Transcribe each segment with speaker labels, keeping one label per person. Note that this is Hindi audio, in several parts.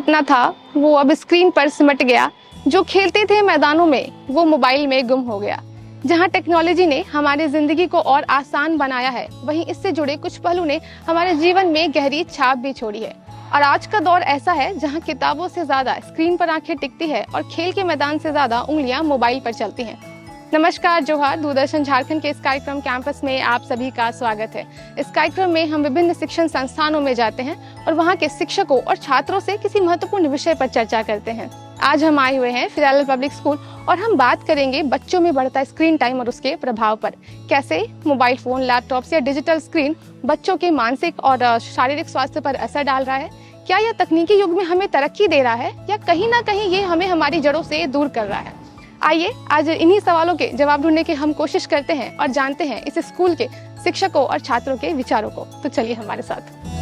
Speaker 1: सपना था वो अब स्क्रीन पर सिमट गया, जो खेलते थे मैदानों में वो मोबाइल में गुम हो गया। जहां टेक्नोलॉजी ने हमारी जिंदगी को और आसान बनाया है, वहीं इससे जुड़े कुछ पहलू ने हमारे जीवन में गहरी छाप भी छोड़ी है। और आज का दौर ऐसा है जहां किताबों से ज्यादा स्क्रीन पर आंखें टिकती है और खेल के मैदान से ज्यादा उंगलियां मोबाइल पर चलती हैं। नमस्कार, जोहार। दूरदर्शन झारखंड के इस कार्यक्रम कैंपस में आप सभी का स्वागत है। इस कार्यक्रम में हम विभिन्न शिक्षण संस्थानों में जाते हैं और वहां के शिक्षकों और छात्रों से किसी महत्वपूर्ण विषय पर चर्चा करते हैं। आज हम आए हुए हैं फिलहाल पब्लिक स्कूल और हम बात करेंगे बच्चों में बढ़ता स्क्रीन टाइम और उसके प्रभाव पर। कैसे मोबाइल फोन, लैपटॉप या डिजिटल स्क्रीन बच्चों के मानसिक और शारीरिक स्वास्थ्य पर असर डाल रहा है। क्या यह तकनीकी युग में हमें तरक्की दे रहा है या कहीं ना कहीं ये हमें हमारी जड़ों से दूर कर रहा है। आइए आज इन्हीं सवालों के जवाब ढूंढने की हम कोशिश करते हैं और जानते हैं इस स्कूल के शिक्षकों और छात्रों के विचारों को। तो चलिए हमारे साथ।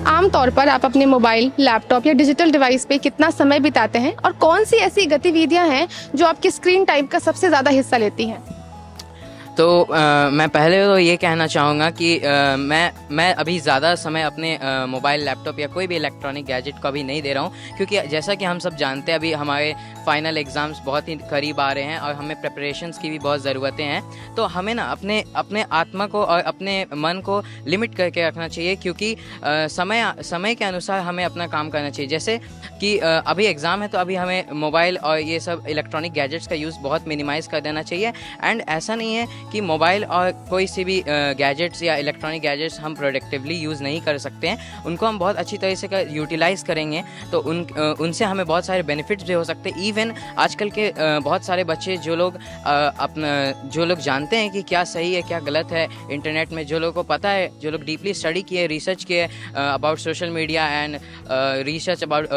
Speaker 1: आमतौर पर आप अपने मोबाइल, लैपटॉप या डिजिटल डिवाइस पे कितना समय बिताते हैं और कौन सी ऐसी गतिविधियां हैं जो आपके स्क्रीन टाइम का सबसे ज्यादा हिस्सा लेती हैं?
Speaker 2: तो मैं पहले तो ये कहना चाहूँगा कि मैं अभी ज़्यादा समय अपने मोबाइल, लैपटॉप या कोई भी इलेक्ट्रॉनिक गैजेट को अभी नहीं दे रहा हूँ, क्योंकि जैसा कि हम सब जानते हैं अभी हमारे फाइनल एग्ज़ाम्स बहुत ही करीब आ रहे हैं और हमें प्रिपरेशंस की भी बहुत ज़रूरतें हैं। तो हमें ना अपने आत्मा को और अपने मन को लिमिट करके रखना चाहिए, क्योंकि समय के अनुसार हमें अपना काम करना चाहिए। जैसे कि अभी एग्ज़ाम है तो अभी हमें मोबाइल और ये सब इलेक्ट्रॉनिक गैजेट्स का यूज़ बहुत मिनिमाइज़ कर देना चाहिए। एंड ऐसा नहीं है कि मोबाइल और कोई सी भी गैजेट्स या इलेक्ट्रॉनिक गैजेट्स हम प्रोडक्टिवली यूज़ नहीं कर सकते हैं। उनको हम बहुत अच्छी तरह से यूटिलाइज़ करेंगे तो उनसे हमें बहुत सारे बेनिफिट्स भी हो सकते हैं। इवन आजकल के बहुत सारे बच्चे जो लोग जानते हैं कि क्या सही है क्या गलत है इंटरनेट में, जो लोगों को पता है, जो लोग डीपली स्टडी किए, रिसर्च किए about social media and research about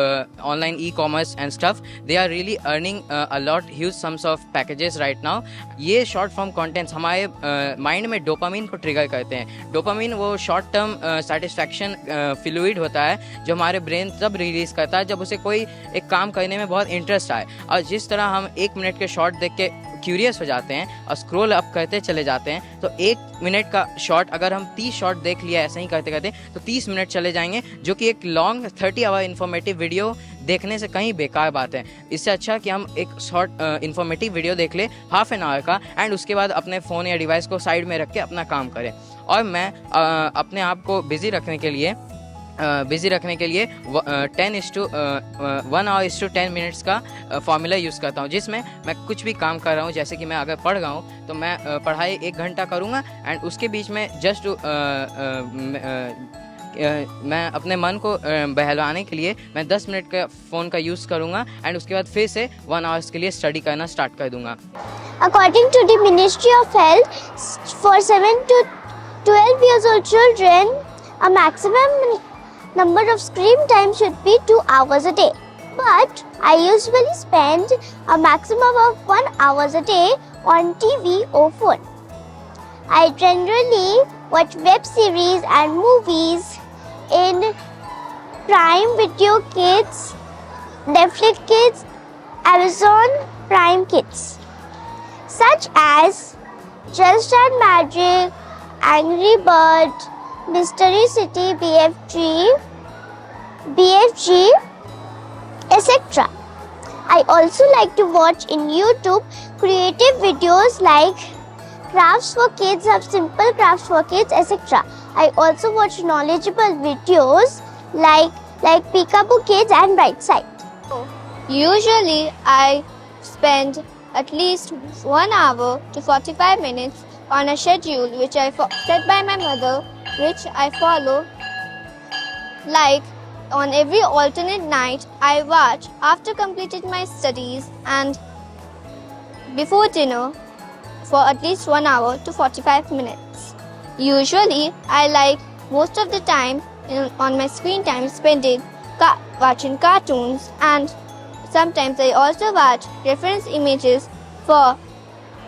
Speaker 2: online ecommerce and stuff, they are really earning a lot huge sums of packages right now. ये शॉर्ट फॉर्म कंटेंट्स हमारे माइंड में डोपामिन को ट्रिगर करते हैं। डोपामिन वो शॉर्ट टर्म सेटिस्फैक्शन फ्लूइड होता है जो हमारे ब्रेन तब रिलीज करता है जब उसे कोई एक काम करने में बहुत इंटरेस्ट आए। और जिस तरह हम 1 मिनट के शॉर्ट देख के क्यूरियस हो जाते हैं और स्क्रॉल अप करते चले जाते हैं, तो 1 मिनट का शॉर्ट अगर हम 30 शॉर्ट देख लिया ऐसे ही करते करते तो 30 मिनट चले जाएंगे, जो कि एक लॉन्ग 30 आवर इन्फॉर्मेटिव वीडियो देखने से कहीं बेकार बात है। इससे अच्छा कि हम एक शॉर्ट इन्फॉर्मेटिव वीडियो देख ले हाफ एन आवर का, एंड उसके बाद अपने फ़ोन या डिवाइस को साइड में रख के अपना काम करें। और मैं अपने आप को बिज़ी रखने के लिए 1 hour 10 मिनट्स का फॉर्मूला यूज़ करता हूँ, जिसमें मैं कुछ भी काम कर रहा हूँ। जैसे कि मैं अगर पढ़ रहा हूँ तो मैं पढ़ाई 1 घंटा करूँगा, एंड उसके बीच में जस्ट मैं अपने मन को बहलाने के लिए मैं 10 मिनट का फ़ोन का यूज़ करूँगा, एंड उसके बाद फिर से 1 आवर्स के लिए स्टडी करना स्टार्ट कर दूँगा।
Speaker 3: According to the Ministry of Health, for 7 to 12 years old children, a maximum number of screen time should be 2 hours a day. But I usually spend a maximum of 1 hour a day on TV or phone. I generally watch web series and movies in Prime Video Kids, Netflix Kids, Amazon Prime Kids, such as Just and Magic, Angry Bird, Mystery City, BFG, etc. I also like to watch in YouTube creative videos like Crafts for Kids, Simple Crafts for Kids, etc. I also watch knowledgeable videos like Peekaboo Kids and Brightside.
Speaker 4: Usually I spend at least 1 hour to 45 minutes on a schedule which I set by my mother, which I follow. Like on every alternate night, I watch after completed my studies and before dinner for at least 1 hour to 45 minutes. Usually, I like most of the time on my screen time spending watching cartoons, and sometimes I also watch reference images for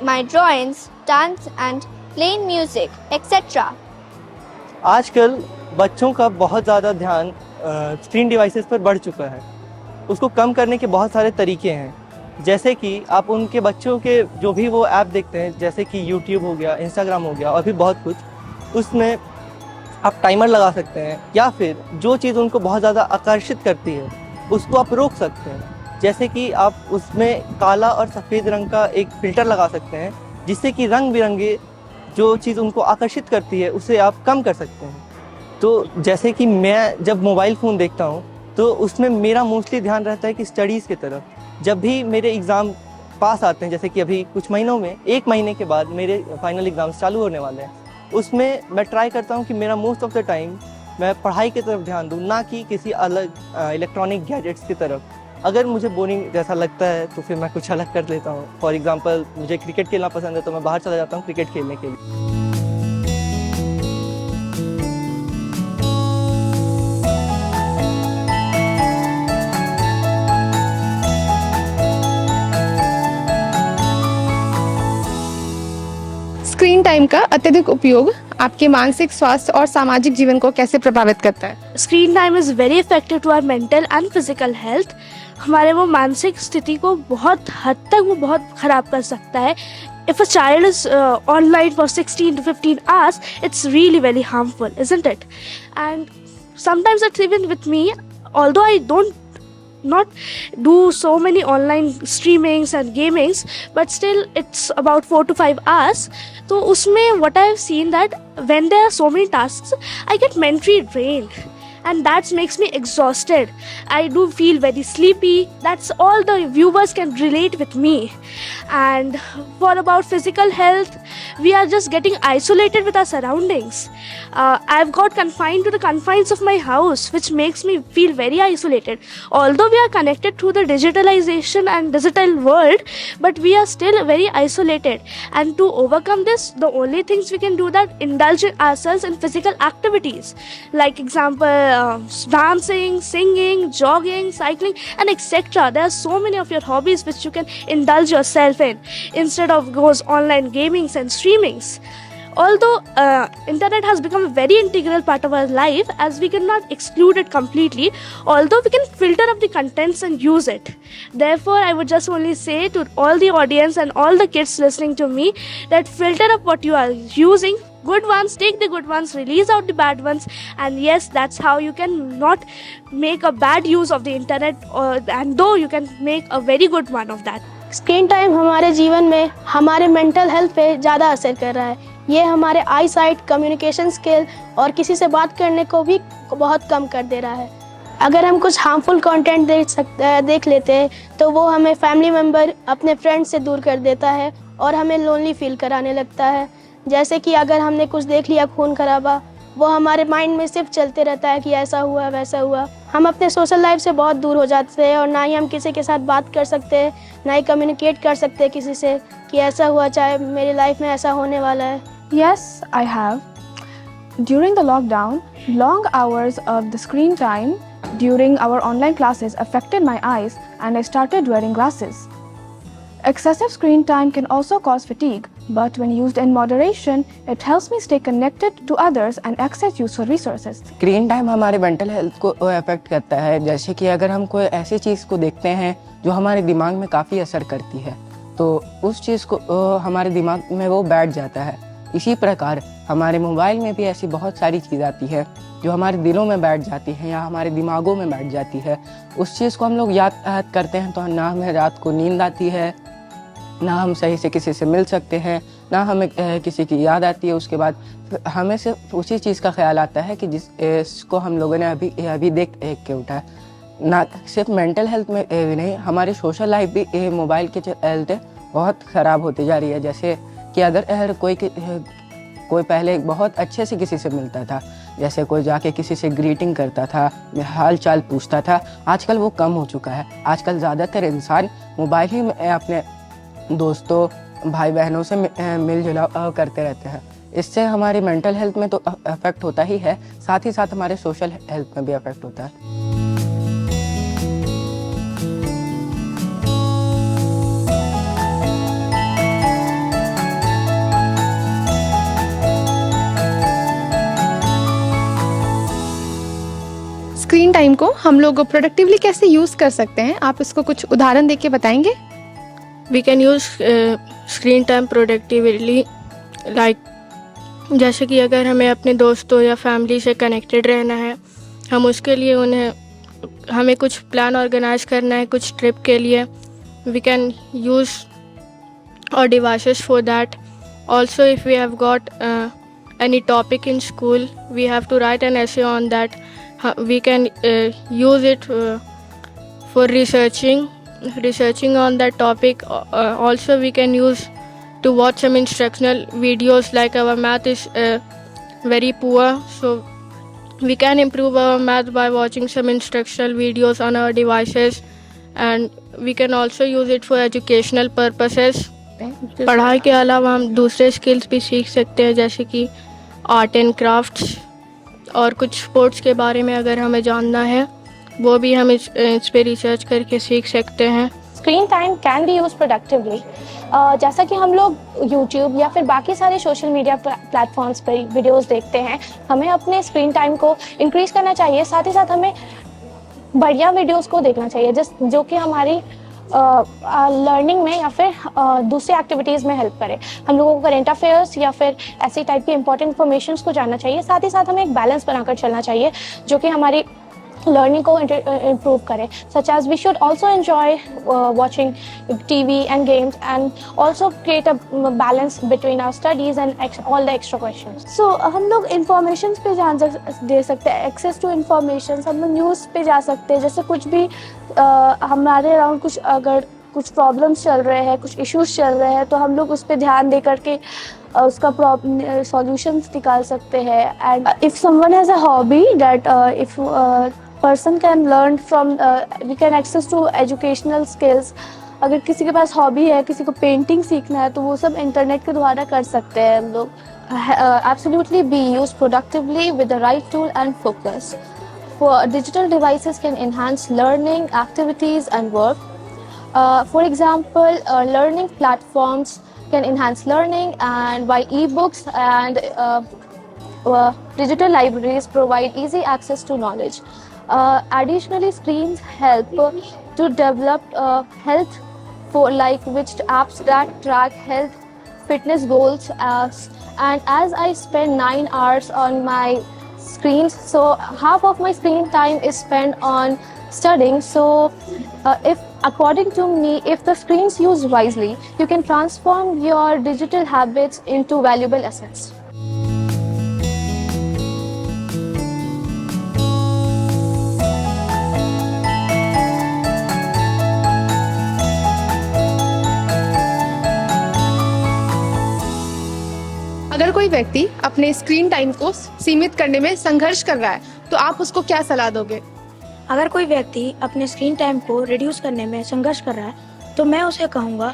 Speaker 4: my drawings, dance and playing music, etc.
Speaker 5: आजकल बच्चों का बहुत ज़्यादा ध्यान स्क्रीन डिवाइसेस पर बढ़ चुका है। उसको कम करने के बहुत सारे तरीके हैं, जैसे कि आप उनके बच्चों के जो भी वो ऐप देखते हैं, जैसे कि यूट्यूब हो गया, इंस्टाग्राम हो गया और भी बहुत कुछ, उसमें आप टाइमर लगा सकते हैं, या फिर जो चीज़ उनको बहुत ज़्यादा आकर्षित करती है उसको आप रोक सकते हैं। जैसे कि आप उसमें काला और सफ़ेद रंग का एक फ़िल्टर लगा सकते हैं, जिससे कि रंग बिरंगे जो चीज़ उनको आकर्षित करती है उसे आप कम कर सकते हैं। तो जैसे कि मैं जब मोबाइल फ़ोन देखता हूँ तो उसमें मेरा मोस्टली ध्यान रहता है कि स्टडीज़ की तरफ। जब भी मेरे एग्ज़ाम पास आते हैं, जैसे कि अभी कुछ महीनों में, 1 महीने के बाद मेरे फाइनल एग्ज़ाम्स चालू होने वाले हैं, उसमें मैं ट्राई करता हूँ कि मेरा मोस्ट ऑफ द टाइम मैं पढ़ाई की तरफ ध्यान दूँ, ना कि किसी अलग इलेक्ट्रॉनिक गैजेट्स की तरफ। अगर मुझे बोरिंग जैसा लगता है तो फिर मैं कुछ अलग कर लेता हूँ। फॉर एग्जांपल मुझे क्रिकेट खेलना पसंद है तो मैं बाहर चला जाता हूँ क्रिकेट खेलने के लिए।
Speaker 1: स्क्रीन टाइम का अत्यधिक उपयोग आपके मानसिक स्वास्थ्य और सामाजिक जीवन को कैसे प्रभावित करता है?
Speaker 6: Screen time is very effective to our mental and physical health. हमारे वो मानसिक स्थिति को बहुत हद तक वो बहुत ख़राब कर सकता है। If a child is online for 16 to 15 hours, it's really very harmful, isn't it? And sometimes it's even with me, although I don't not do so many online streamings and gamings, but still it's about 4 to 5 hours. So usme what I have seen that when there are so many tasks, I get mentally drained, and that makes me exhausted. I do feel very sleepy. That's all the viewers can relate with me. And for about physical health, we are just getting isolated with our surroundings. I've got confined to the confines of my house, which makes me feel very isolated. Although we are connected through the digitalization and digital world, but we are still very isolated. And to overcome this, the only things we can do that indulge ourselves in physical activities, like example dancing, singing, jogging, cycling, and etc. There are so many of your hobbies which you can indulge yourself in instead of those online gamings and streamings. Although internet has become a very integral part of our life, as we cannot exclude it completely, although we can filter up the contents and use it. Therefore, I would just only say to all the audience and all the kids listening to me that filter up what you are using. Good ones, take the good ones, release out the bad ones, and yes, that's how you can not make a bad use of the internet, and though you can make a very good one of that.
Speaker 7: Screen time हमारे जीवन में हमारे मेंटल हेल्थ पे ज़्यादा असर कर रहा है। ये हमारे आई साइट, कम्युनिकेशन स्किल और किसी से बात करने को भी बहुत कम कर दे रहा है। अगर हम कुछ हार्मफुल कंटेंट देख लेते हैं तो वो हमें फैमिली मेम्बर, अपने फ्रेंड्स से दूर कर देता है और हमें लोनली फील कराने लगता है। जैसे कि अगर हमने कुछ देख लिया खून खराबा, वो हमारे माइंड में सिर्फ चलते रहता है कि ऐसा हुआ वैसा हुआ। हम अपने सोशल लाइफ से बहुत दूर हो जाते हैं और ना ही हम किसी के साथ बात कर सकते हैं, ना ही कम्युनिकेट कर सकते हैं किसी से कि ऐसा हुआ, चाहे मेरी लाइफ में ऐसा होने वाला है।
Speaker 1: Yes, I have. During the lockdown, long hours of the screen time during our online classes affected my eyes and I started wearing glasses. Excessive screen time can also cause fatigue, but when used in moderation, it helps me stay connected to others and access useful resources.
Speaker 8: Screen time हमारे मेंटल हेल्थ को अफेक्ट करता है। जैसे कि अगर हम कोई ऐसी चीज़ को देखते हैं जो हमारे दिमाग में काफ़ी असर करती है, तो उस चीज़ को हमारे दिमाग में वो बैठ जाता है। इसी प्रकार हमारे मोबाइल में भी ऐसी बहुत सारी चीज़ आती है जो हमारे दिलों में बैठ जाती है या हमारे दिमागों में बैठ जाती है। उस चीज़ को हम लोग याद करते हैं तो ना हमें रात को नींद आती है, ना हम सही से किसी से मिल सकते हैं, ना हमें किसी की याद आती है। उसके बाद हमें सिर्फ उसी चीज़ का ख्याल आता है कि जिसको हम लोगों ने अभी देख के उठा है। ना सिर्फ मेंटल हेल्थ में भी नहीं, हमारी सोशल लाइफ भी मोबाइल के चलते बहुत ख़राब होती जा रही है। जैसे कि अगर कोई पहले बहुत अच्छे से किसी से मिलता था, जैसे कोई जाके किसी से ग्रीटिंग करता था, हाल चाल पूछता था, आजकल वो कम हो चुका है। आजकल ज़्यादातर इंसान मोबाइल ही में अपने दोस्तों, भाई बहनों से मिल जुलाव करते रहते हैं। इससे हमारी मेंटल हेल्थ में तो अफेक्ट होता ही है, साथ ही साथ हमारे सोशल हेल्थ में भी अफेक्ट होता है।
Speaker 1: स्क्रीन टाइम को हम लोग प्रोडक्टिवली कैसे यूज़ कर सकते हैं, आप इसको कुछ उदाहरण देके बताएंगे?
Speaker 7: We can use screen time productively, like जैसे कि अगर हमें अपने दोस्तों या फैमिली से कनेक्टेड रहना है, हम उसके लिए हमें कुछ प्लान ऑर्गेनाइज करना है कुछ ट्रिप के लिए, we can use our devices for that. Also, if we have got any topic in school, we have to write an essay on that. We can use it for researching on that topic. Also, we can use to watch some instructional videos, like our math is very poor, so we can improve our math by watching some instructional videos on our devices, and we can also use it for educational purposes. पढ़ाई के अलावा हम दूसरे स्किल्स भी सीख सकते हैं, जैसे कि आर्ट एंड क्राफ्ट्स, और कुछ स्पोर्ट्स के बारे में अगर हमें जानना है वो भी हम इस पे रिसर्च करके सीख सकते हैं.
Speaker 9: Screen time can be use productively. जैसा कि हम लोग यूट्यूब या फिर बाकी सारे सोशल मीडिया प्लेटफॉर्म्स पर वीडियोस देखते हैं, हमें अपने स्क्रीन टाइम को इंक्रीज करना चाहिए. साथ ही साथ हमें बढ़िया वीडियोस को देखना चाहिए जो कि हमारी लर्निंग में या फिर दूसरी एक्टिविटीज़ में हेल्प करे. हम लोगों को करेंट अफेयर्स या फिर ऐसी टाइप की इंपॉर्टेंट इन्फॉर्मेशन को जानना चाहिए. साथ ही साथ हमें एक बैलेंस बनाकर चलना चाहिए जो कि हमारी learning को improve करे, such as we should also enjoy watching TV and games, and also create a balance between our studies and all the extra questions.
Speaker 7: So हम लोग इंफॉर्मेशन पे ध्यान दे सकते हैं, एक्सेस टू इंफॉर्मेशन. हम लोग न्यूज़ पे जा सकते हैं, जैसे कुछ भी हमारे अराउंड अगर कुछ प्रॉब्लम्स चल रहे हैं, कुछ इश्यूज चल रहे हैं, तो हम लोग उस पर ध्यान दे करके उसका सॉल्यूशंस निकाल सकते हैं. And if someone has a hobby that if person can learn from we can access to educational skills. अगर किसी के पास हॉबी है, किसी को पेंटिंग सीखना है, तो वो सब इंटरनेट के द्वारा कर सकते हैं हम लोग.
Speaker 9: Absolutely be used productively with the right tool and focus. For digital devices can enhance learning activities and work. For example, learning platforms can enhance learning, and while ebooks and digital libraries provide easy access to knowledge. Additionally, screens help to develop health for which apps that track health, fitness goals, and as I spend 9 hours on my screens, so half of my screen time is spent on studying. So if according to me, if the screens used wisely, you can transform your digital habits into valuable assets.
Speaker 1: अगर कोई व्यक्ति अपने स्क्रीन टाइम को सीमित करने में संघर्ष कर रहा है, तो आप उसको क्या सलाह दोगे?
Speaker 6: अगर कोई व्यक्ति अपने स्क्रीन टाइम को रिड्यूस करने में संघर्ष कर रहा है, तो मैं उसे कहूँगा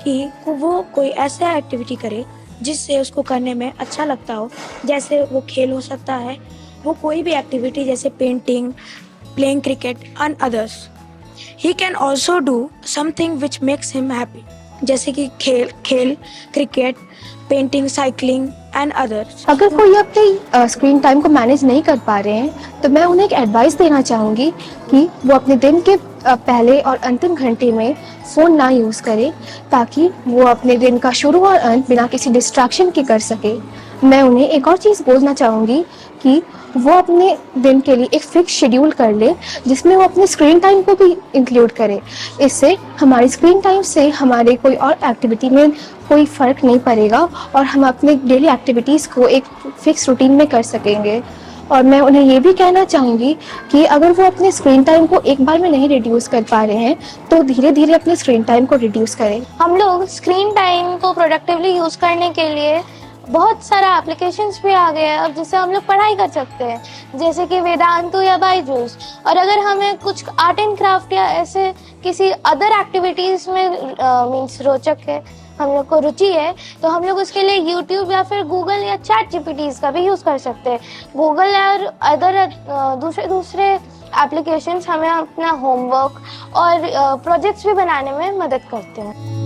Speaker 6: कि वो कोई ऐसा एक्टिविटी करे जिससे उसको करने में अच्छा लगता हो. जैसे वो खेल हो सकता है, वो कोई भी एक्टिविटी जैसे painting, playing cricket and others. He can also do something which makes him happy, जैसे कि खेल cricket, painting, cycling and others.
Speaker 10: अगर कोई अपने स्क्रीन टाइम को मैनेज नहीं कर पा रहे हैं, तो मैं उन्हें एक एडवाइस देना चाहूँगी कि वो अपने दिन के पहले और अंतिम घंटे में फ़ोन ना यूज़ करें, ताकि वो अपने दिन का शुरू और अंत बिना किसी डिस्ट्रैक्शन के कर सके. मैं उन्हें एक और चीज़ बोलना चाहूँगी कि वो अपने दिन के लिए एक फिक्स शेड्यूल कर ले, जिसमें वो अपने स्क्रीन टाइम को भी इंक्लूड करे. इससे हमारी स्क्रीन टाइम से हमारे कोई और एक्टिविटी में कोई फ़र्क नहीं पड़ेगा, और हम अपने डेली एक्टिविटीज़ को एक फिक्स रूटीन में कर सकेंगे. और मैं उन्हें ये भी कहना चाहूँगी कि अगर वो अपने स्क्रीन टाइम को एक बार में नहीं रिड्यूस कर पा रहे हैं, तो धीरे धीरे अपने स्क्रीन टाइम को रिड्यूस करें.
Speaker 4: हम लोग स्क्रीन टाइम को प्रोडक्टिवली यूज़ करने के लिए बहुत सारा एप्लीकेशंस भी आ गए हैं अब, जिससे हम लोग पढ़ाई कर सकते हैं, जैसे कि वेदांतु या बायजूस. और अगर हमें कुछ आर्ट एंड क्राफ्ट या ऐसे किसी अदर एक्टिविटीज़ में मीन्स रोचक है, हम लोग को रुचि है, तो हम लोग उसके लिए यूट्यूब या फिर गूगल या चैट जीपीटीज़ का भी यूज़ कर सकते हैं. गूगल और अदर दूसरे एप्लीकेशंस हमें अपना होमवर्क और प्रोजेक्ट्स भी बनाने में मदद करते हैं.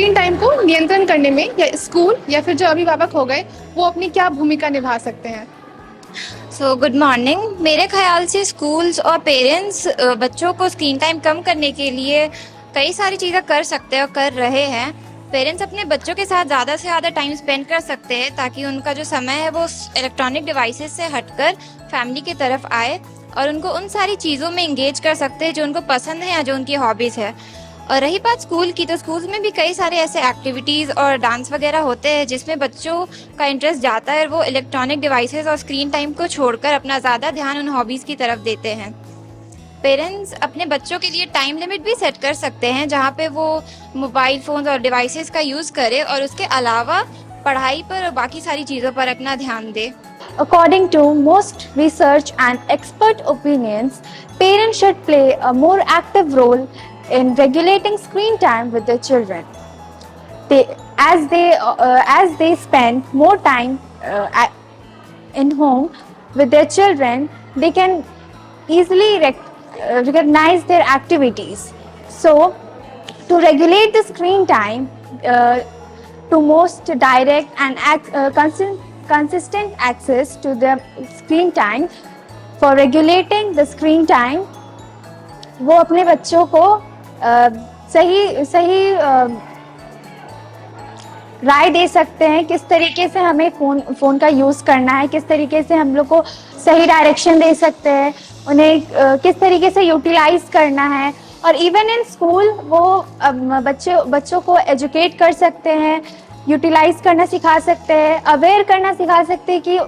Speaker 1: स्क्रीन टाइम को नियंत्रण करने में या स्कूल या फिर जो अभिभावक हो गए वो अपनी क्या भूमिका निभा सकते हैं?
Speaker 11: So good morning. मेरे ख्याल से स्कूल्स और पेरेंट्स बच्चों को स्क्रीन टाइम कम करने के लिए कई सारी चीज़ें कर सकते हैं और कर रहे हैं। पेरेंट्स अपने बच्चों के साथ ज़्यादा से ज़्यादा टाइम स्पेंड कर सकते हैं ताकि उनका जो समय है वो इलेक्ट्रॉनिक डिवाइसेस से हटकर फैमिली की तरफ आए और उनको उन सारी चीज़ों में इंगेज कर सकते हैं जो उनको पसंद है या जो उनकी हॉबीज़ है। और रही बात स्कूल की, तो स्कूल्स में भी कई सारे ऐसे एक्टिविटीज़ और डांस वगैरह होते हैं जिसमें बच्चों का इंटरेस्ट जाता है और वो इलेक्ट्रॉनिक डिवाइसेस और स्क्रीन टाइम को छोड़कर अपना ज़्यादा ध्यान उन हॉबीज़ की तरफ देते हैं। पेरेंट्स अपने बच्चों के लिए टाइम लिमिट भी सेट कर सकते हैं जहाँ पे वो मोबाइल फ़ोन और डिवाइसेस का यूज़ करे और उसके अलावा पढ़ाई पर और बाकी सारी चीज़ों पर अपना ध्यान दे।
Speaker 9: According to most research and expert opinions, parents should play a more active role in regulating screen time with their children. As they spend more time in home with their children, they can easily recognize their activities. So, to regulate the screen time to most direct and consistent access to the screen time, for regulating the screen time, वो अपने बच्चों को सही राय दे सकते हैं किस तरीके से हमें फ़ोन का यूज़ करना है, किस तरीके से हम लोग को सही डायरेक्शन दे सकते हैं, उन्हें किस तरीके से यूटिलाइज करना है। और इवन इन स्कूल वो बच्चों को एजुकेट कर सकते हैं, यूटिलाइज करना सिखा सकते हैं, अवेयर करना सिखा सकते हैं कि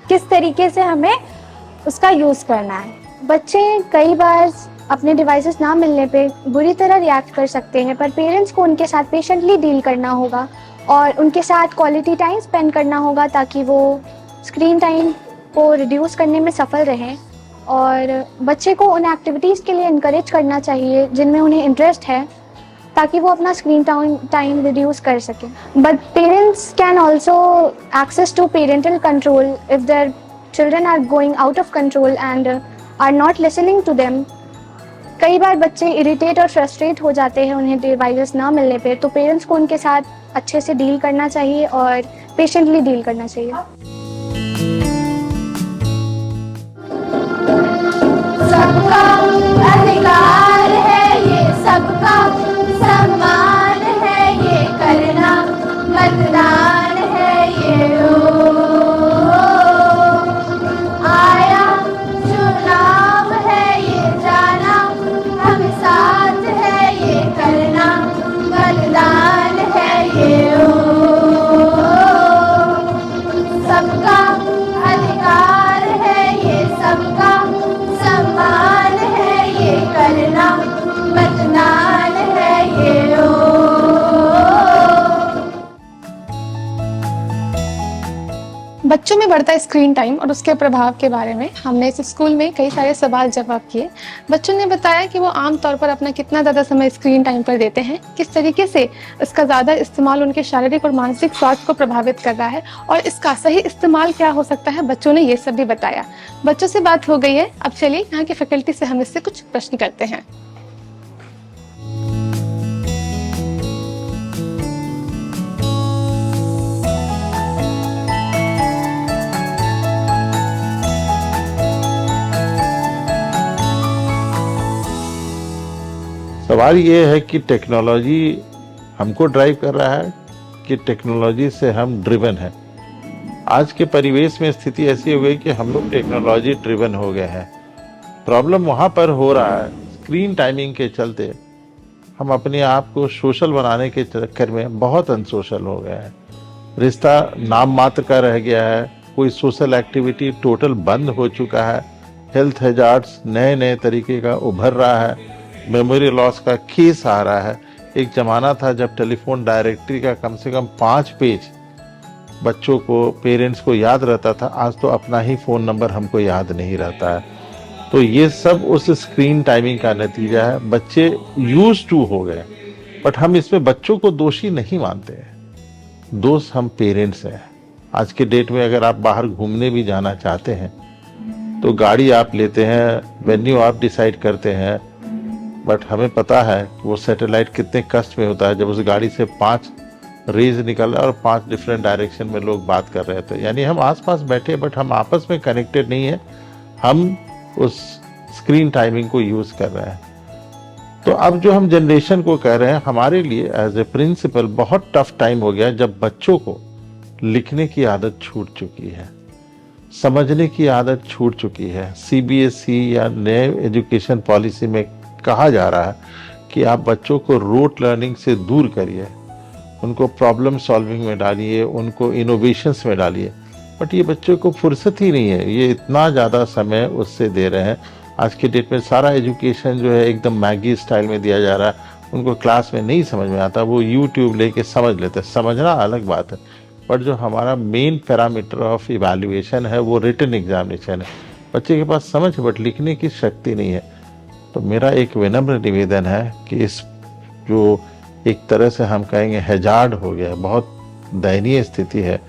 Speaker 9: किस तरीके से हमें उसका यूज़ करना है। बच्चे कई बार अपने डिवाइसेस ना मिलने पे बुरी तरह रिएक्ट कर सकते हैं, पर पेरेंट्स को उनके साथ पेशेंटली डील करना होगा और उनके साथ क्वालिटी टाइम स्पेंड करना होगा ताकि वो स्क्रीन टाइम को रिड्यूस करने में सफल रहें। और बच्चे को उन एक्टिविटीज़ के लिए इनकरेज करना चाहिए जिनमें उन्हें इंटरेस्ट है ताकि वो अपना स्क्रीन टाइम रिड्यूस कर सकें। But parents can also access to parental control if their children are going out of control and are not listening to them. कई बार बच्चे इरिटेट और फ्रस्ट्रेट हो जाते हैं उन्हें डिवाइसेस ना मिलने पे, तो पेरेंट्स को उनके साथ अच्छे से डील करना चाहिए और पेशेंटली डील करना चाहिए।
Speaker 3: सबका अधिकार है ये, सबका सम्मान है ये, करना मतदान है ये। आया चुनाव है ये, जाना हम साथ है ये, करना मतदान है ये। सबका अधिकार है ये, सबका सम्मान है ये, करना मतदान है ये।
Speaker 1: बच्चों में बढ़ता स्क्रीन टाइम और उसके प्रभाव के बारे में हमने इस स्कूल में कई सारे सवाल जवाब किए। बच्चों ने बताया कि वो आमतौर पर अपना कितना ज़्यादा समय स्क्रीन टाइम पर देते हैं, किस तरीके से इसका ज़्यादा इस्तेमाल उनके शारीरिक और मानसिक स्वास्थ्य को प्रभावित कर रहा है और इसका सही इस्तेमाल क्या हो सकता है, बच्चों ने ये सब भी बताया। बच्चों से बात हो गई है, अब चलिए यहाँ की फैकल्टी से हम इससे कुछ प्रश्न करते हैं।
Speaker 12: सवाल ये है कि टेक्नोलॉजी हमको ड्राइव कर रहा है कि टेक्नोलॉजी से हम ड्रिवन हैं। आज के परिवेश में स्थिति ऐसी हो गई कि हम लोग टेक्नोलॉजी ड्रिवन हो गए हैं। प्रॉब्लम वहाँ पर हो रहा है स्क्रीन टाइमिंग के चलते हम अपने आप को सोशल बनाने के चक्कर में बहुत अनसोशल हो गए हैं। रिश्ता नाम मात्र का रह गया है, कोई सोशल एक्टिविटी टोटल बंद हो चुका है। हेल्थ हैजार्ड्स नए नए तरीके का उभर रहा है, मेमोरी लॉस का केस आ रहा है। एक ज़माना था जब टेलीफोन डायरेक्टरी का कम से कम 5 पेज बच्चों को पेरेंट्स को याद रहता था, आज तो अपना ही फ़ोन नंबर हमको याद नहीं रहता है। तो ये सब उस स्क्रीन टाइमिंग का नतीजा है। बच्चे यूज टू हो गए, बट हम इसमें बच्चों को दोषी नहीं मानते हैं, दोष हम पेरेंट्स हैं। आज के डेट में अगर आप बाहर घूमने भी जाना चाहते हैं तो गाड़ी आप लेते हैं, वेन्यू आप डिसाइड करते हैं, बट हमें पता है कि वो सैटेलाइट कितने कष्ट में होता है जब उस गाड़ी से 5 रेज निकल रहा है और 5 डिफरेंट डायरेक्शन में लोग बात कर रहे थे। यानी हम आसपास बैठे बट हम आपस में कनेक्टेड नहीं है, हम उस स्क्रीन टाइमिंग को यूज़ कर रहे हैं। तो अब जो हम जनरेशन को कह रहे हैं, हमारे लिए एज ए प्रिंसिपल बहुत टफ टाइम हो गया जब बच्चों को लिखने की आदत छूट चुकी है, समझने की आदत छूट चुकी है। CBSE या नए एजुकेशन पॉलिसी में कहा जा रहा है कि आप बच्चों को रोट लर्निंग से दूर करिए, उनको प्रॉब्लम सॉल्विंग में डालिए, उनको इनोवेशंस में डालिए। बट ये बच्चों को फुर्सत ही नहीं है, ये इतना ज़्यादा समय उससे दे रहे हैं। आज के डेट में सारा एजुकेशन जो है एकदम मैगी स्टाइल में दिया जा रहा है, उनको क्लास में नहीं समझ में आता, वो यूट्यूब लेके समझ लेते हैं। समझना अलग बात है, बट जो हमारा मेन पैरामीटर ऑफ इवैल्यूएशन है वो रिटन एग्जामिनेशन है। बच्चे के पास समझ बट लिखने की शक्ति नहीं है। तो मेरा एक विनम्र निवेदन है कि इस जो एक तरह से हम कहेंगे हैजार्ड हो गया, बहुत दयनीय स्थिति है,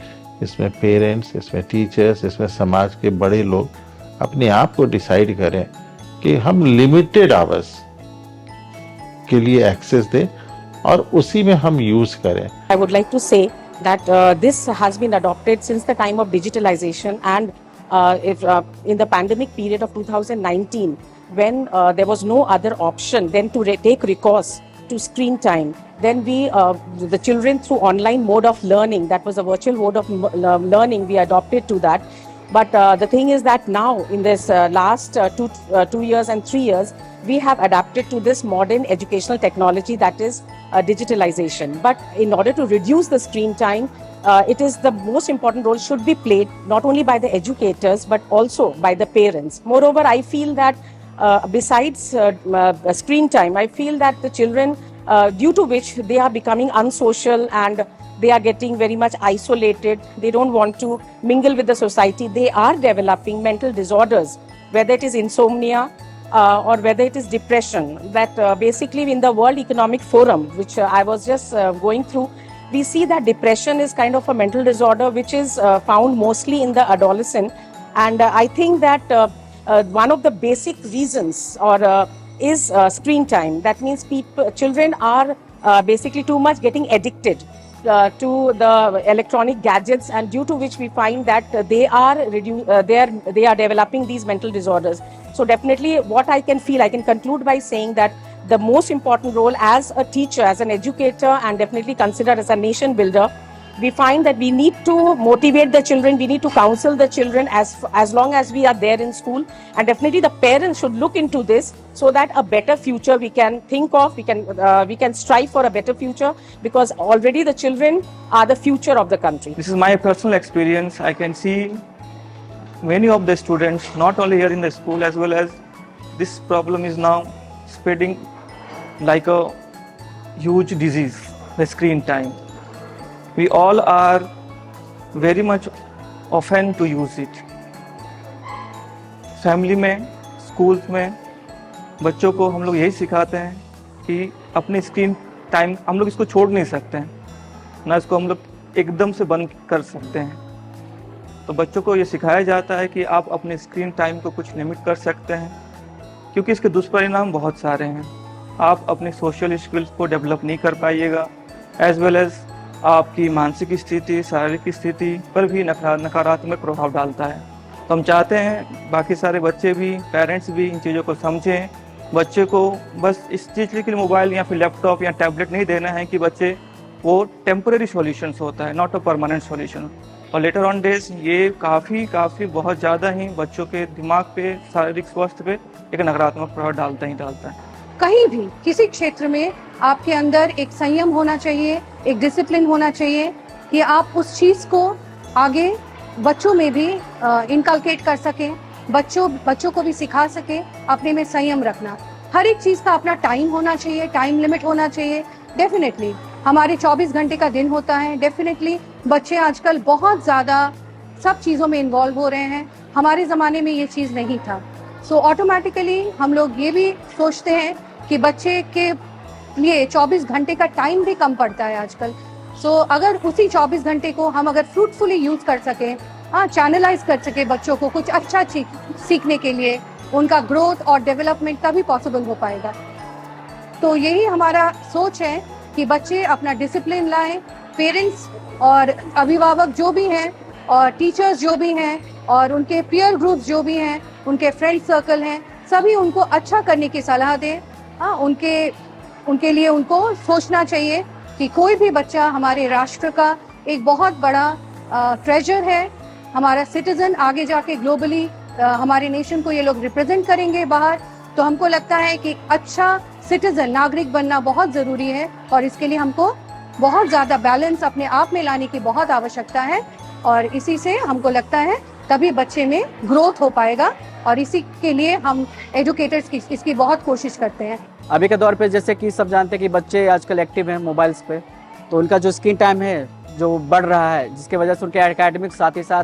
Speaker 12: इसमें पेरेंट्स, इसमें टीचर्स, इसमें समाज के बड़े लोग अपने आप को डिसाइड करें कि हम लिमिटेड आवर्स के लिए एक्सेस दें और उसी में हम यूज करें।
Speaker 13: I would like to say that this has been adopted since the time of digitalization, and if in the pandemic period of 2019, when there was no other option than to take recourse to screen time, then we the children through online mode of learning, that was a virtual mode of learning, we adopted to that. But the thing is that now in this last 2 years and 3 years, we have adapted to this modern educational technology, that is digitalization. But in order to reduce the screen time, it is the most important role should be played not only by the educators but also by the parents. Moreover, I feel that besides screen time, I feel that the children, due to which they are becoming unsocial and they are getting very much isolated, they don't want to mingle with the society, they are developing mental disorders, whether it is insomnia or whether it is depression. That basically in the World Economic Forum, which I was just going through, we see that depression is kind of a mental disorder which is found mostly in the adolescent. And I think that one of the basic reasons is screen time. That means children are basically too much getting addicted to the electronic gadgets, and due to which we find that they are developing these mental disorders. So definitely what I can conclude by saying that the most important role as a teacher, as an educator, and definitely considered as a nation builder, we find that we need to motivate the children, we need to counsel the children as long as we are there in school, and definitely the parents should look into this so that a better future we can think of, we can strive for a better future, because already the children are the future of the country.
Speaker 5: This is my personal experience. I can see many of the students, not only here in the school, as well as this problem is now spreading like a huge disease, the screen time. We all are very much often to use it. Family में, स्कूल्स में बच्चों को हम लोग यही सिखाते हैं कि अपने स्क्रीन टाइम हम लोग इसको छोड़ नहीं सकते हैं, ना इसको हम लोग एकदम से बंद कर सकते हैं। तो बच्चों को ये सिखाया जाता है कि आप अपने स्क्रीन टाइम को कुछ लिमिट कर सकते हैं, क्योंकि इसके दुष्परिणाम बहुत सारे हैं। आप अपने सोशल स्किल्स को डेवलप नहीं कर पाइएगा, एज वेल एज आपकी मानसिक स्थिति, शारीरिक स्थिति पर भी नकारात्मक प्रभाव डालता है। तो हम चाहते हैं बाकी सारे बच्चे भी, पेरेंट्स भी इन चीज़ों को समझें। बच्चे को बस इस चीज़ के लिए मोबाइल या फिर लैपटॉप या टैबलेट नहीं देना है कि बच्चे वो टेम्पररी सॉल्यूशंस होता है, नॉट अ परमानेंट सॉल्यूशन। और लेटर ऑन डेज ये काफ़ी बहुत ज़्यादा ही बच्चों के दिमाग पे, शारीरिक स्वास्थ्य पे एक नकारात्मक प्रभाव डालता है।
Speaker 14: कहीं भी किसी क्षेत्र में आपके अंदर एक संयम होना चाहिए, एक डिसिप्लिन होना चाहिए कि आप उस चीज़ को आगे बच्चों में भी इनकलकेट कर सकें, बच्चों को भी सिखा सकें अपने में संयम रखना। हर एक चीज़ का अपना टाइम होना चाहिए, टाइम लिमिट होना चाहिए। डेफिनेटली हमारे 24 घंटे का दिन होता है। डेफिनेटली बच्चे आजकल बहुत ज़्यादा सब चीज़ों में इन्वॉल्व हो रहे हैं, हमारे ज़माने में ये चीज़ नहीं था। सो ऑटोमेटिकली हम लोग ये भी सोचते हैं कि बच्चे के लिए 24 घंटे का टाइम भी कम पड़ता है आजकल। सो अगर उसी 24 घंटे को हम अगर फ्रूटफुली यूज़ कर सकें, चैनलाइज कर सके बच्चों को कुछ अच्छा सीखने के लिए, उनका ग्रोथ और डेवलपमेंट तभी पॉसिबल हो पाएगा। तो यही हमारा सोच है कि बच्चे अपना डिसिप्लिन लाएं, पेरेंट्स और अभिभावक जो भी हैं और टीचर्स जो भी हैं और उनके पीयर ग्रुप्स जो भी हैं, उनके फ्रेंड सर्कल हैं, सभी उनको अच्छा करने की सलाह दें। हाँ, उनके लिए उनको सोचना चाहिए कि कोई भी बच्चा हमारे राष्ट्र का एक बहुत बड़ा ट्रेजर है, हमारा सिटीजन, आगे जाके ग्लोबली हमारे नेशन को ये लोग रिप्रेजेंट करेंगे बाहर। तो हमको लगता है कि अच्छा सिटीजन, नागरिक बनना बहुत ज़रूरी है और इसके लिए हमको बहुत ज़्यादा बैलेंस अपने आप में लाने की बहुत आवश्यकता है और इसी से हमको लगता है तभी बच्चे में ग्रोथ हो पाएगा और इसी के लिए हम एजुकेटर्स की इसकी बहुत कोशिश करते हैं।
Speaker 15: अभी के दौर पे जैसे कि सब जानते हैं कि बच्चे आजकल एक्टिव हैं मोबाइल्स पे, तो उनका जो स्क्रीन टाइम है जो बढ़ रहा है, जिसके वजह से उनके एकेडमिक साथ ही साथ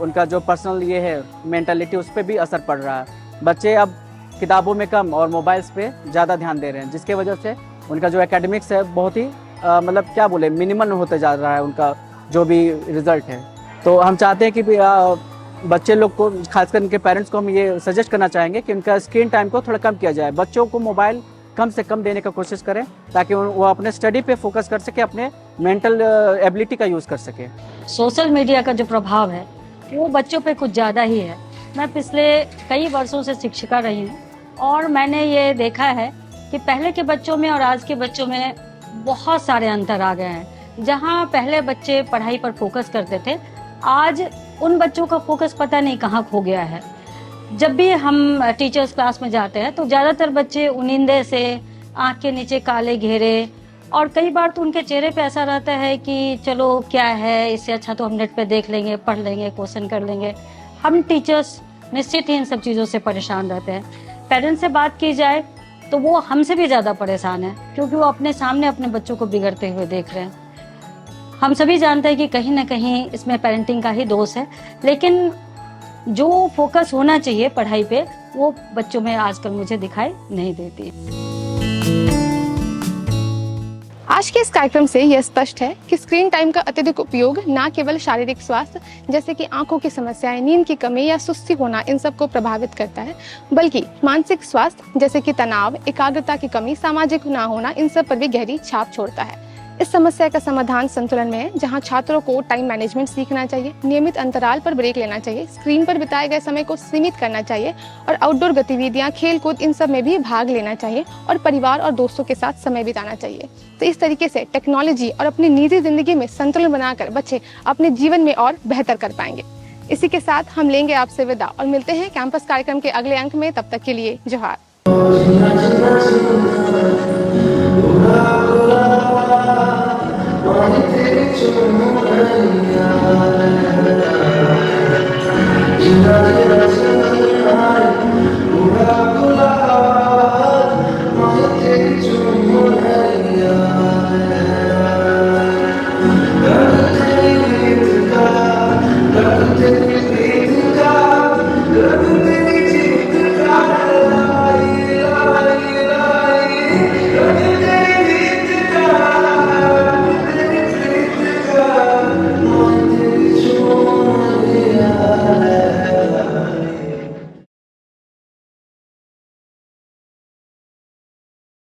Speaker 15: उनका जो पर्सनल ये है मेंटालिटी, उस पर भी असर पड़ रहा है। बच्चे अब किताबों में कम और मोबाइल्स पे ज़्यादा ध्यान दे रहे हैं, जिसके वजह से उनका जो एकेडमिक्स है बहुत ही मतलब क्या बोले मिनिमल होते जा रहा है उनका जो भी रिजल्ट है। तो हम चाहते हैं कि बच्चे लोग को, खासकर उनके पेरेंट्स को हम ये सजेस्ट करना चाहेंगे कि उनका स्क्रीन टाइम को थोड़ा कम किया जाए। बच्चों को मोबाइल कम से कम देने का कोशिश करें ताकि वो अपने स्टडी पे फोकस कर सके, अपने मेंटल एबिलिटी का यूज़ कर सके।
Speaker 16: सोशल मीडिया का जो प्रभाव है वो बच्चों पे कुछ ज़्यादा ही है। मैं पिछले कई वर्षों से शिक्षिका रही हूँ और मैंने ये देखा है कि पहले के बच्चों में और आज के बच्चों में बहुत सारे अंतर आ गए हैं। जहाँ पहले बच्चे पढ़ाई पर फोकस करते थे, आज उन बच्चों का फोकस पता नहीं कहाँ खो गया है। जब भी हम टीचर्स क्लास में जाते हैं तो ज़्यादातर बच्चे उनिंदे से, आँख के नीचे काले घेरे, और कई बार तो उनके चेहरे पे ऐसा रहता है कि चलो क्या है, इससे अच्छा तो हम नेट पे देख लेंगे, पढ़ लेंगे, क्वेश्चन कर लेंगे। हम टीचर्स निश्चित ही इन सब चीज़ों से परेशान रहते हैं। पेरेंट्स से बात की जाए तो वो हमसे भी ज़्यादा परेशान है क्योंकि वो अपने सामने अपने बच्चों को बिगड़ते हुए देख रहे हैं। हम सभी जानते हैं कि कहीं ना कहीं इसमें पेरेंटिंग का ही दोष है, लेकिन जो फोकस होना चाहिए पढ़ाई पे वो बच्चों में आजकल मुझे दिखाई नहीं देती।
Speaker 1: आज के इस कार्यक्रम से यह स्पष्ट है कि स्क्रीन टाइम का अत्यधिक उपयोग न केवल शारीरिक स्वास्थ्य जैसे कि आंखों की समस्याएं, नींद की कमी या सुस्ती होना, इन सब को प्रभावित करता है, बल्कि मानसिक स्वास्थ्य जैसे कि तनाव, एकाग्रता की कमी, सामाजिक ना होना, इन सब पर भी गहरी छाप छोड़ता है। इस समस्या का समाधान संतुलन में है, जहां छात्रों को टाइम मैनेजमेंट सीखना चाहिए, नियमित अंतराल पर ब्रेक लेना चाहिए, स्क्रीन पर बिताए गए समय को सीमित करना चाहिए और आउटडोर गतिविधियां, खेल कूद, इन सब में भी भाग लेना चाहिए और परिवार और दोस्तों के साथ समय बिताना चाहिए। तो इस तरीके से टेक्नोलॉजी और अपनी निजी जिंदगी में संतुलन बनाकर बच्चे अपने जीवन में और बेहतर कर पाएंगे। इसी के साथ हम लेंगे आपसे विदा और मिलते हैं कैंपस कार्यक्रम के अगले अंक में। तब तक के लिए जोहार।
Speaker 17: तेरे चरणों में